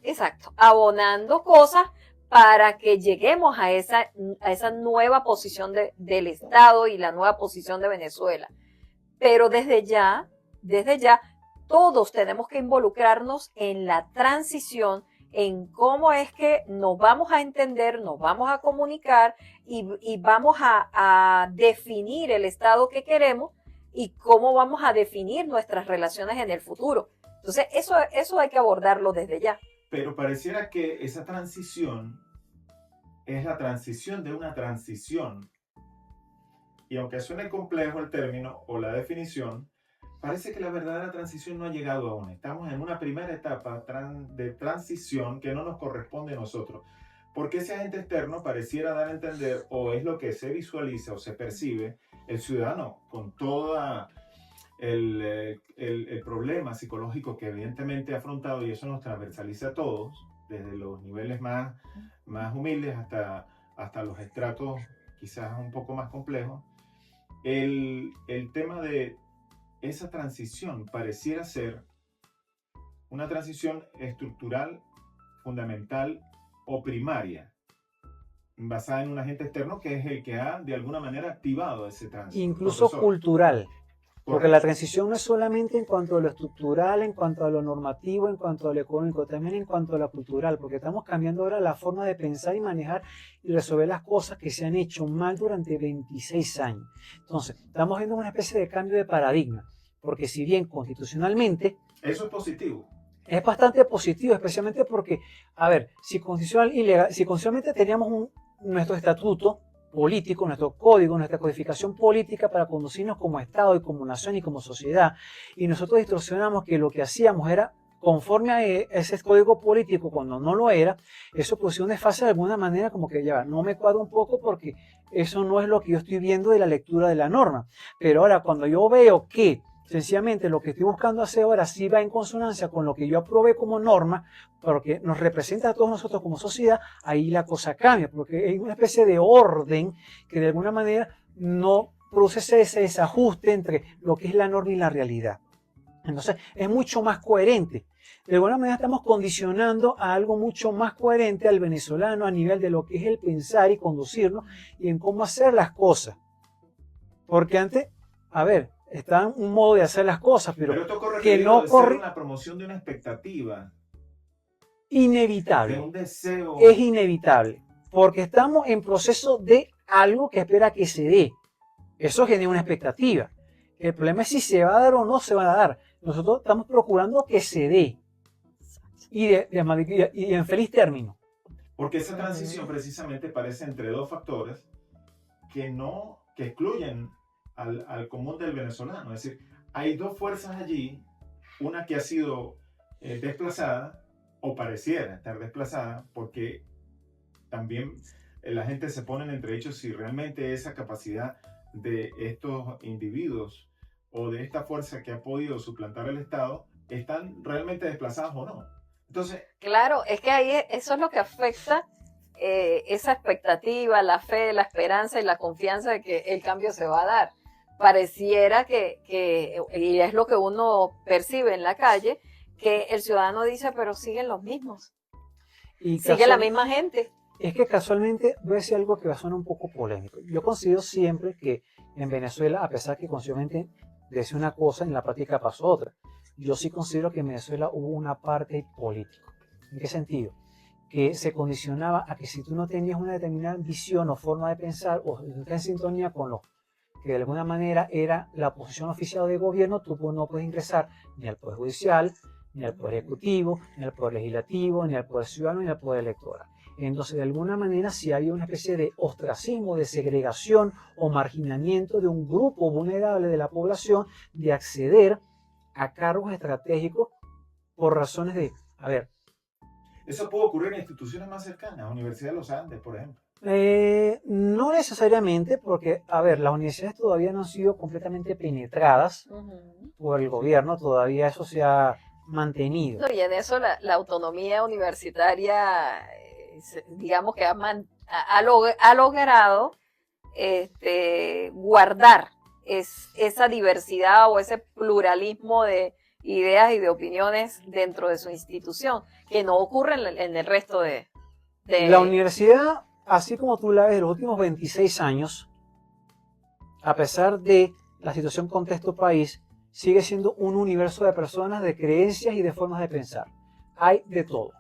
Exacto, abonando cosas para que lleguemos a esa nueva posición del Estado y la nueva posición de Venezuela. Pero desde ya, todos tenemos que involucrarnos en la transición, en cómo es que nos vamos a entender, nos vamos a comunicar y vamos a definir el Estado que queremos y cómo vamos a definir nuestras relaciones en el futuro. Entonces, eso hay que abordarlo desde ya. Pero pareciera que esa transición es la transición de una transición. Y aunque suene complejo el término o la definición, parece que la verdadera transición no ha llegado aún. Estamos en una primera etapa de transición que no nos corresponde a nosotros. Porque ese agente externo pareciera dar a entender, o es lo que se visualiza o se percibe, el ciudadano con todo el problema psicológico que evidentemente ha afrontado, y eso nos transversaliza a todos, desde los niveles más humildes hasta los estratos quizás un poco más complejos. El tema de esa transición pareciera ser una transición estructural, fundamental o primaria, basada en un agente externo que es el que ha de alguna manera activado ese tránsito. Incluso cultural. Porque la transición no es solamente en cuanto a lo estructural, en cuanto a lo normativo, en cuanto a lo económico, también en cuanto a lo cultural, porque estamos cambiando ahora la forma de pensar y manejar y resolver las cosas que se han hecho mal durante 26 años. Entonces, estamos viendo una especie de cambio de paradigma, porque si bien constitucionalmente... Eso es positivo. Es bastante positivo, especialmente porque, a ver, si constitucionalmente teníamos nuestro estatuto político, nuestro código, nuestra codificación política para conducirnos como Estado y como nación y como sociedad, y nosotros distorsionamos que lo que hacíamos era conforme a ese código político cuando no lo era, eso pues un desfase de alguna manera como que ya no me cuadra un poco porque eso no es lo que yo estoy viendo de la lectura de la norma. Pero ahora cuando yo veo que sencillamente lo que estoy buscando hacer ahora sí va en consonancia con lo que yo aprobé como norma, porque nos representa a todos nosotros como sociedad, ahí la cosa cambia, porque hay una especie de orden que de alguna manera no produce ese desajuste entre lo que es la norma y la realidad. Entonces es mucho más coherente. De alguna manera estamos condicionando a algo mucho más coherente al venezolano a nivel de lo que es el pensar y conducirnos y en cómo hacer las cosas. Porque antes, a ver, está un modo de hacer las cosas, pero esto corre que riesgo no de corre ser una promoción de una expectativa, de inevitable. un deseo. Es inevitable, porque estamos en proceso de algo que espera que se dé. Eso genera una expectativa. El problema es si se va a dar o no se va a dar. Nosotros estamos procurando que se dé y en feliz término. Porque esa transición precisamente parece entre dos factores que excluyen al común del venezolano. Es decir, hay dos fuerzas allí, una que ha sido desplazada o pareciera estar desplazada, porque también la gente se pone en entredicho si realmente esa capacidad de estos individuos o de esta fuerza que ha podido suplantar el Estado están realmente desplazadas o no. Entonces, claro, es que ahí eso es lo que afecta esa expectativa, la fe, la esperanza y la confianza de que el cambio se va a dar. Pareciera y es lo que uno percibe en la calle, que el ciudadano dice, pero siguen los mismos, sigue la misma gente. Es que casualmente voy a decir algo que va a sonar un poco polémico. Yo considero siempre que en Venezuela, a pesar que conscientemente decía una cosa, en la práctica pasó otra. Yo sí considero que en Venezuela hubo una parte política. ¿En qué sentido? Que se condicionaba a que si tú no tenías una determinada visión o forma de pensar o no estás en sintonía con lo que de alguna manera era la posición oficial de gobierno, tú no puedes ingresar ni al Poder Judicial, ni al Poder Ejecutivo, ni al Poder Legislativo, ni al Poder Ciudadano, ni al Poder Electoral. Entonces, de alguna manera, sí había una especie de ostracismo, de segregación o marginamiento de un grupo vulnerable de la población de acceder a cargos estratégicos por razones de, a ver. Eso puede ocurrir en instituciones más cercanas, Universidad de los Andes, por ejemplo. No necesariamente, porque, a ver, las universidades todavía no han sido completamente penetradas por el gobierno, todavía eso se ha mantenido. Y en eso la autonomía universitaria, digamos que ha logrado guardar esa diversidad o ese pluralismo de ideas y de opiniones dentro de su institución, que no ocurre en el resto de... La universidad, así como tú la ves, de los últimos 26 años, a pesar de la situación contexto país, sigue siendo un universo de personas, de creencias y de formas de pensar. Hay de todo.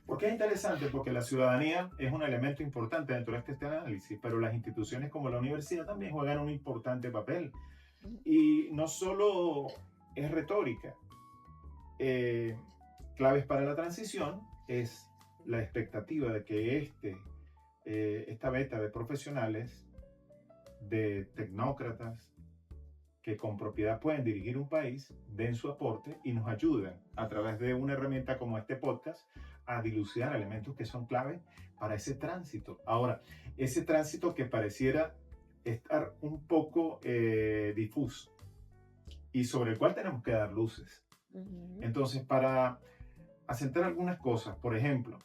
Porque es interesante, porque la ciudadanía es un elemento importante dentro de este análisis, pero las instituciones como la universidad también juegan un importante papel. Y no solo es retórica. Claves para la transición es la expectativa de que esta beta de profesionales, de tecnócratas, que con propiedad pueden dirigir un país, den su aporte y nos ayuden a través de una herramienta como este podcast a dilucidar elementos que son clave para ese tránsito. Ahora, ese tránsito que pareciera estar un poco difuso y sobre el cual tenemos que dar luces. Entonces, para asentar algunas cosas, por ejemplo,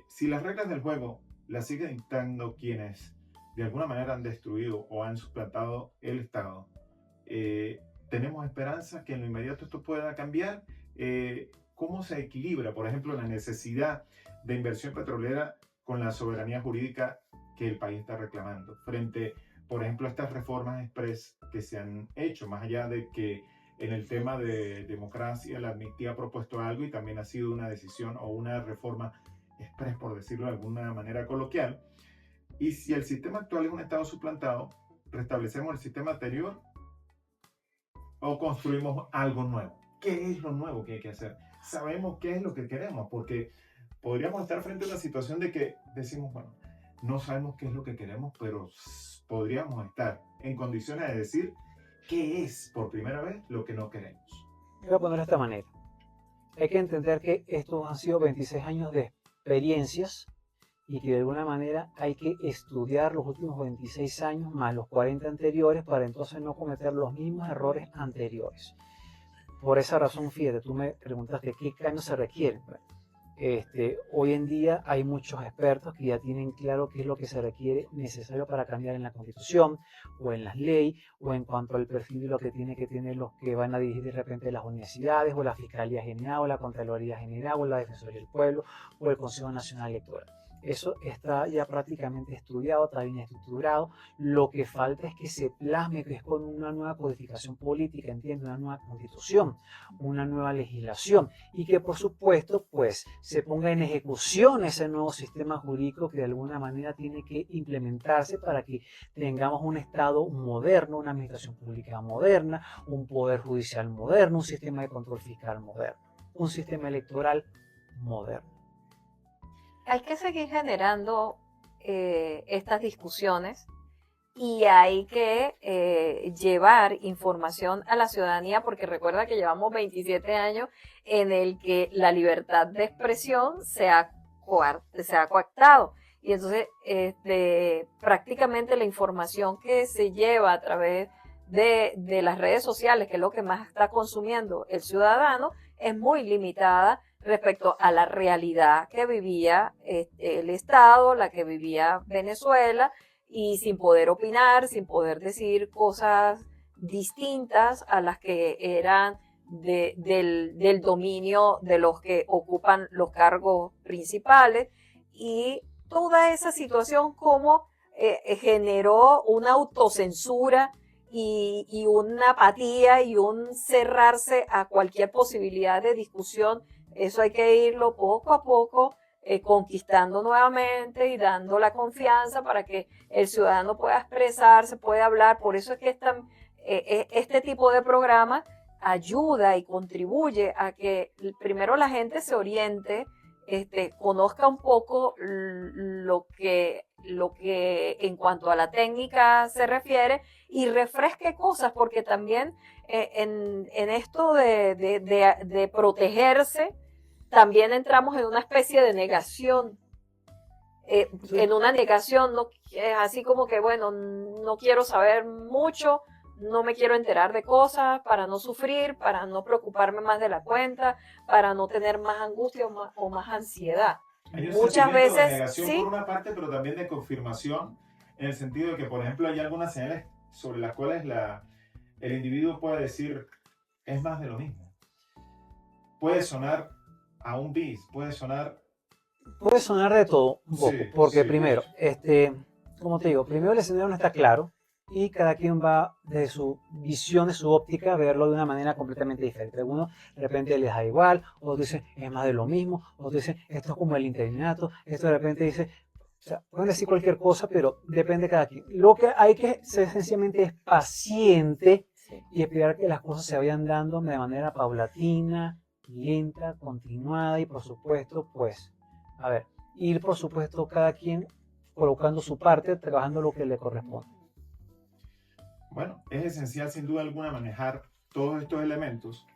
si las reglas del juego las siguen dictando quienes de alguna manera han destruido o han suplantado el Estado, tenemos esperanza que en lo inmediato esto pueda cambiar. ¿Cómo se equilibra, por ejemplo, la necesidad de inversión petrolera con la soberanía jurídica que el país está reclamando frente, por ejemplo, a estas reformas express que se han hecho, más allá de que en el tema de democracia la amnistía ha propuesto algo y también ha sido una decisión o una reforma express, por decirlo de alguna manera coloquial? Y si el sistema actual es un Estado suplantado, ¿restablecemos el sistema anterior o construimos algo nuevo? ¿Qué es lo nuevo que hay que hacer? Sabemos qué es lo que queremos, porque podríamos estar frente a una situación de que decimos, bueno, no sabemos qué es lo que queremos, pero podríamos estar en condiciones de decir qué es por primera vez lo que no queremos. Voy a ponerlo de esta manera. Hay que entender que estos han sido 26 años de experiencias y que de alguna manera hay que estudiar los últimos 26 años más los 40 anteriores para entonces no cometer los mismos errores anteriores. Por esa razón, fíjate, tú me preguntaste qué cambios se requieren. Hoy en día hay muchos expertos que ya tienen claro qué es lo que se requiere necesario para cambiar en la Constitución o en las leyes o en cuanto al perfil de lo que tiene que tener los que van a dirigir de repente las universidades o la Fiscalía General o la Contraloría General o la Defensoría del Pueblo o el Consejo Nacional Electoral. Eso está ya prácticamente estudiado, está bien estructurado. Lo que falta es que se plasme, que es con una nueva codificación política, entiende, una nueva constitución, una nueva legislación, y que por supuesto pues se ponga en ejecución ese nuevo sistema jurídico que de alguna manera tiene que implementarse para que tengamos un Estado moderno, una administración pública moderna, un poder judicial moderno, un sistema de control fiscal moderno, un sistema electoral moderno. Hay que seguir generando estas discusiones y hay que llevar información a la ciudadanía, porque recuerda que llevamos 27 años en el que la libertad de expresión se ha coactado. Y entonces prácticamente la información que se lleva a través de las redes sociales, que es lo que más está consumiendo el ciudadano, es muy limitada respecto a la realidad que vivía el Estado, la que vivía Venezuela, y sin poder opinar, sin poder decir cosas distintas a las que eran del dominio de los que ocupan los cargos principales. Y toda esa situación como generó una autocensura y una apatía y un cerrarse a cualquier posibilidad de discusión. Eso hay que irlo poco a poco conquistando nuevamente y dando la confianza para que el ciudadano pueda expresarse, pueda hablar. Por eso es que este tipo de programa ayuda y contribuye a que primero la gente se oriente, conozca un poco lo que en cuanto a la técnica se refiere y refresque cosas, porque también en esto de protegerse, también entramos en una especie de negación. Sí. En una negación, no, así como que, bueno, no quiero saber mucho, no me quiero enterar de cosas para no sufrir, para no preocuparme más de la cuenta, para no tener más angustia o más ansiedad. Hay un Muchas sentimiento de veces, negación sí, por una parte, pero también de confirmación, en el sentido de que, por ejemplo, hay algunas señales sobre las cuales el individuo puede decir, es más de lo mismo. Puede sonar a un bis, puede sonar... Puede sonar de todo un poco, Sí, porque sí. primero, como te digo, primero el escenario no está claro y cada quien va desde su visión, de su óptica, a verlo de una manera completamente diferente. Algunos de repente les da igual, otros dicen es más de lo mismo, otros dicen esto es como el interinato, esto de repente dice, o sea, pueden decir cualquier cosa, pero depende de cada quien. Lo que hay que ser sencillamente es paciente sí. y esperar que las cosas se vayan dando de manera paulatina, lenta, continuada y por supuesto, pues, a ver, ir por supuesto cada quien colocando su parte, trabajando lo que le corresponde. Bueno, es esencial sin duda alguna manejar todos estos elementos,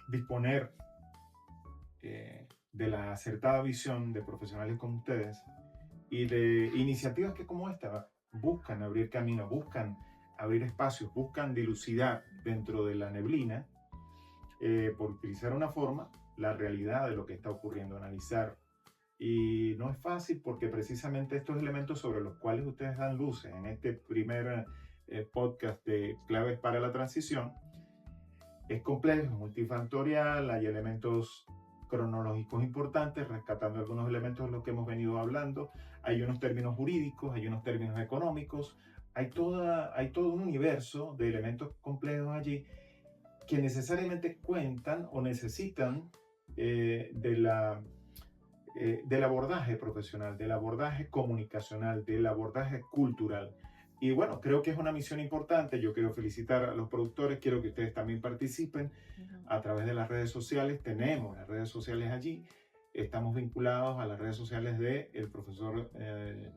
disponer de la acertada visión de profesionales como ustedes y de iniciativas que como esta buscan abrir camino, buscan abrir espacios, buscan dilucidar dentro de la neblina, por utilizar una forma, la realidad de lo que está ocurriendo, analizar. Y no es fácil porque precisamente estos elementos sobre los cuales ustedes dan luces en este primer podcast de Claves para la Transición es complejo, multifactorial, hay elementos cronológicos importantes, rescatando algunos elementos de los que hemos venido hablando, hay unos términos jurídicos, hay unos términos económicos, hay todo un universo de elementos complejos allí que necesariamente cuentan o necesitan del abordaje profesional, del abordaje comunicacional, del abordaje cultural. Y bueno, creo que es una misión importante. Yo quiero felicitar a los productores, quiero que ustedes también participen a través de las redes sociales. Tenemos las redes sociales allí. Estamos vinculados a las redes sociales del profesor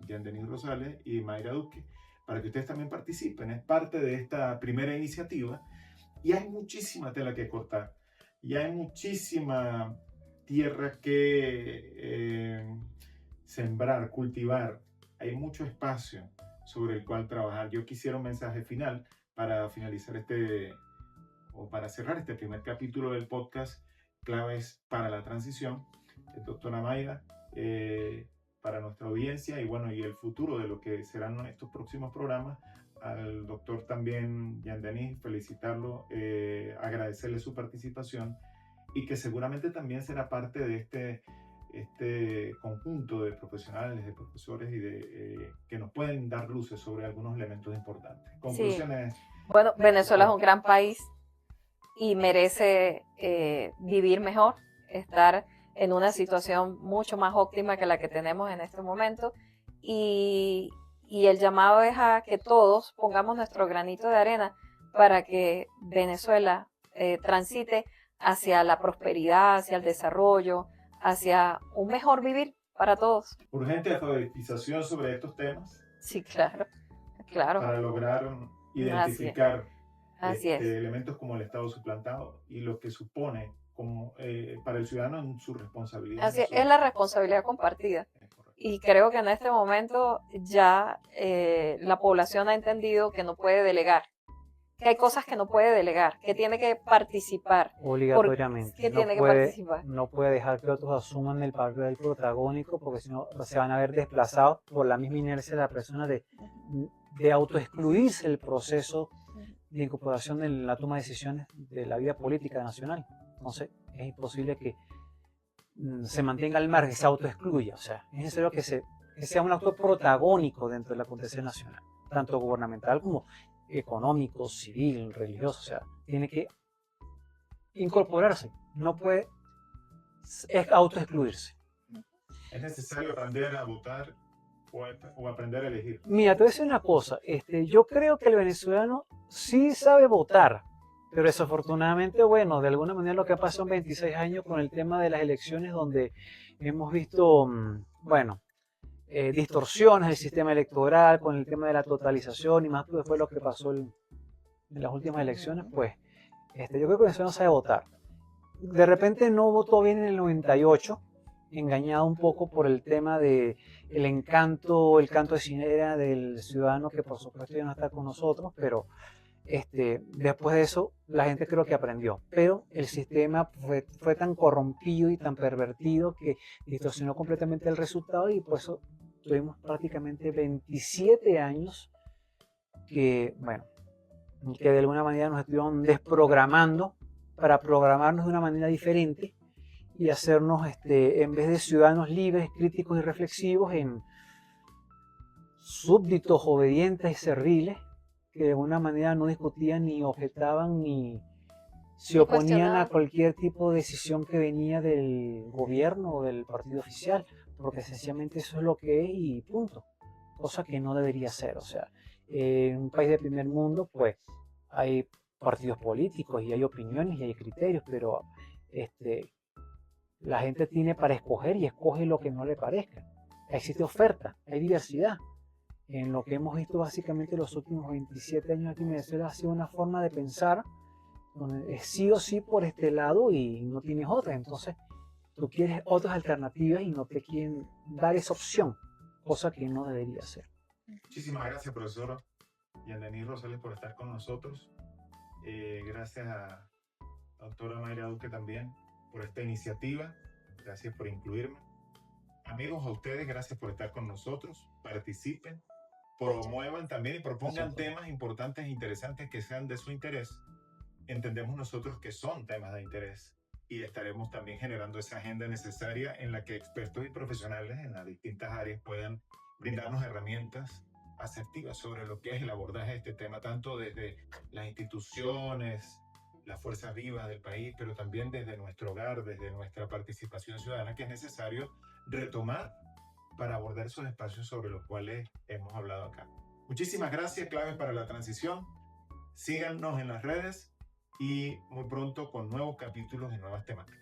Jean Denis Rosales y Mayra Duque, para que ustedes también participen. Es parte de esta primera iniciativa y hay muchísima tela que cortar. Y hay muchísima tierra que sembrar, cultivar. Hay mucho espacio sobre el cual trabajar. Yo quisiera un mensaje final para finalizar para cerrar este primer capítulo del podcast Claves para la Transición. Doctora Mayra, para nuestra audiencia y bueno, y el futuro de lo que serán estos próximos programas. Al doctor también, Jean Denis, felicitarlo, agradecerle su participación y que seguramente también será parte de este conjunto de profesionales, de profesores y que nos pueden dar luces sobre algunos elementos importantes. Conclusiones. Sí. Bueno, Venezuela es un gran país y merece vivir mejor, estar en una situación mucho más óptima que la que tenemos en este momento, y el llamado es a que todos pongamos nuestro granito de arena para que Venezuela transite hacia la prosperidad, hacia el desarrollo, hacia un mejor vivir para todos. Urgente alfabetización sobre estos temas. Sí, claro, claro. Para lograr identificar Así es. Elementos como el Estado suplantado y lo que supone como, para el ciudadano en su responsabilidad. Así es la responsabilidad compartida. Y creo que en este momento ya la población ha entendido que no puede delegar, que hay cosas que no puede delegar, que tiene que participar. Obligatoriamente. Que tiene que participar. No puede dejar que otros asuman el papel protagónico, porque si no se van a ver desplazados por la misma inercia de la persona de autoexcluirse el proceso de incorporación en la toma de decisiones de la vida política nacional. Entonces es imposible que se mantenga al margen, se autoexcluya. O sea, es necesario que sea un actor protagónico dentro del acontecer nacional, tanto gubernamental como económico, civil, religioso. O sea, tiene que incorporarse, no puede autoexcluirse. ¿Es necesario aprender a votar o aprender a elegir? Mira, te voy a decir una cosa, yo creo que el venezolano sí sabe votar, pero desafortunadamente, bueno, de alguna manera lo que ha pasado en 26 años con el tema de las elecciones, donde hemos visto, bueno, distorsiones del sistema electoral, con el tema de la totalización y más después lo que pasó en las últimas elecciones, pues yo creo que el venezolano sabe votar. De repente no votó bien en el 98, engañado un poco por el tema de el canto de sirena del ciudadano, que por supuesto ya no está con nosotros, pero después de eso la gente creo que aprendió, pero el sistema fue tan corrompido y tan pervertido que distorsionó completamente el resultado, y por eso tuvimos prácticamente 27 años que, bueno, que de alguna manera nos estuvieron desprogramando para programarnos de una manera diferente y hacernos, en vez de ciudadanos libres, críticos y reflexivos, en súbditos obedientes y serviles, que de alguna manera no discutían ni objetaban ni se oponían a cualquier tipo de decisión que venía del gobierno o del partido oficial, porque sencillamente eso es lo que es y punto, cosa que no debería ser. O sea, en un país de primer mundo, pues hay partidos políticos y hay opiniones y hay criterios, pero la gente tiene para escoger y escoge lo que no le parezca. Existe oferta, hay diversidad. En lo que hemos visto básicamente los últimos 27 años aquí en Venezuela ha sido una forma de pensar donde es sí o sí por este lado y no tienes otra. Entonces tú quieres otras alternativas y no te quieren dar esa opción, cosa que no debería ser. Muchísimas gracias, profesor Yandenis Rosales, por estar con nosotros. Gracias a la doctora Mayra Duque también por esta iniciativa. Gracias por incluirme. Amigos, a ustedes, gracias por estar con nosotros. Participen, promuevan también y propongan temas importantes e interesantes que sean de su interés. Entendemos nosotros que son temas de interés y estaremos también generando esa agenda necesaria en la que expertos y profesionales en las distintas áreas puedan brindarnos herramientas asertivas sobre lo que es el abordaje de este tema, tanto desde las instituciones, las fuerzas vivas del país, pero también desde nuestro hogar, desde nuestra participación ciudadana, que es necesario retomar para abordar esos espacios sobre los cuales hemos hablado acá. Muchísimas gracias, claves para la transición. Síganos en las redes y muy pronto con nuevos capítulos y nuevas temáticas.